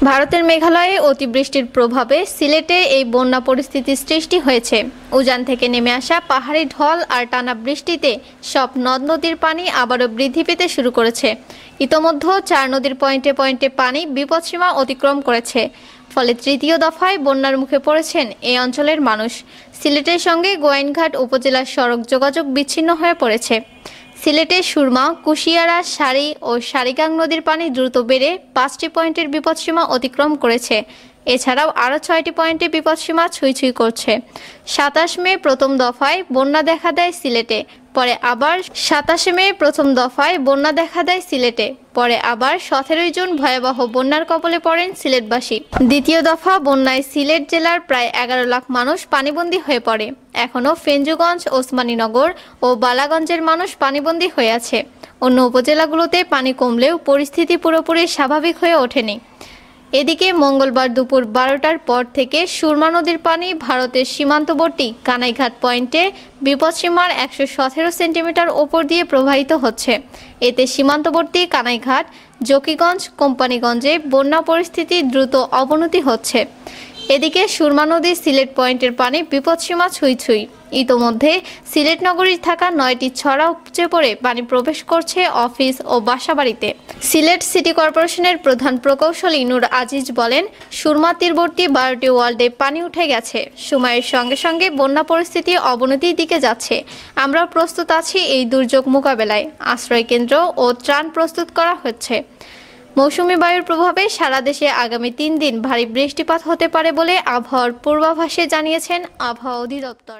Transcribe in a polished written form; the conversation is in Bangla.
ভারতের মেঘালয়ে অতিবৃষ্টির প্রভাবে সিলেটে এই বন্যা পরিস্থিতির সৃষ্টি হয়েছে। উজান থেকে নেমে আসা পাহাড়ি ঢল আর টানা বৃষ্টিতে সব নদ নদীর পানি আবারও বৃদ্ধি পেতে শুরু করেছে। ইতোমধ্যে 4 নদীর পয়েন্টে পয়েন্টে পানি বিপদসীমা অতিক্রম করেছে। ফলে তৃতীয় দফায় বন্যার মুখে পড়েছেন এই অঞ্চলের মানুষ। সিলেটের সঙ্গে গোয়াইনঘাট উপজেলার সড়ক যোগাযোগ বিচ্ছিন্ন হয়ে পড়েছে। সিলেটে সুরমা, কুশিয়ারা, সারি ও সারিগাং নদীর পানি দ্রুত বেড়ে 5টি পয়েন্টের বিপদসীমা অতিক্রম করেছে। এছাড়াও আরও 6টি পয়েন্টে বিপদসীমা ছুঁই ছুঁই করছে। 27 মে প্রথম দফায় বন্যা দেখা দেয় সিলেটে, পরে আবার 17 জুন ভয়াবহ বন্যার কবলে পড়েন সিলেটবাসী। দ্বিতীয় দফা বন্যায় সিলেট জেলার প্রায় 11 লাখ মানুষ পানিবন্দী হয়ে পড়ে। এখনও ফেঞ্জুগঞ্জ, ওসমানীনগর ও বালাগঞ্জের মানুষ পানিবন্দী হয়ে আছে। অন্য উপজেলাগুলোতে পানি কমলেও পরিস্থিতি পুরোপুরি স্বাভাবিক হয়ে ওঠেনি। এদিকে মঙ্গলবার দুপুর 12টার পর থেকে সুরমা নদীর পানি ভারতের সীমান্তবর্তী কানাইঘাট পয়েন্টে বিপদসীমার 117 সেন্টিমিটার ওপর দিয়ে প্রবাহিত হচ্ছে। এতে সীমান্তবর্তী কানাইঘাট, জকিগঞ্জ, কোম্পানিগঞ্জে বন্যা পরিস্থিতি দ্রুত অবনতি হচ্ছে। এদিকে সুরমা নদীর সিলেট পয়েন্টের পানি বিপদসীমা ছুঁই ছুঁই। ইতোমধ্যে সিলেট নগরীর থাকা 9টি ছড়া উপচে পড়ে পানি প্রবেশ করছে অফিস ও বাসাবাড়িতে। সিলেট সিটি কর্পোরেশনের প্রধান প্রকৌশলী নূর আজিজ বলেন, সুরমা তীরবর্তী 12টি ওয়ার্ডে পানি উঠে গেছে। সময়ের সঙ্গে সঙ্গে বন্যা পরিস্থিতি অবনতির দিকে যাচ্ছে। আমরা প্রস্তুত আছি এই দুর্যোগ মোকাবেলায়। আশ্রয় কেন্দ্র ও ত্রাণ প্রস্তুত করা হচ্ছে। মৌসুমী বায়ুর প্রভাবে সারা দেশে আগামী 3 দিন ভারী বৃষ্টিপাত হতে পারে বলে আবহাওয়ার পূর্বাভাসে জানিয়েছেন আবহাওয়া অধিদপ্তর।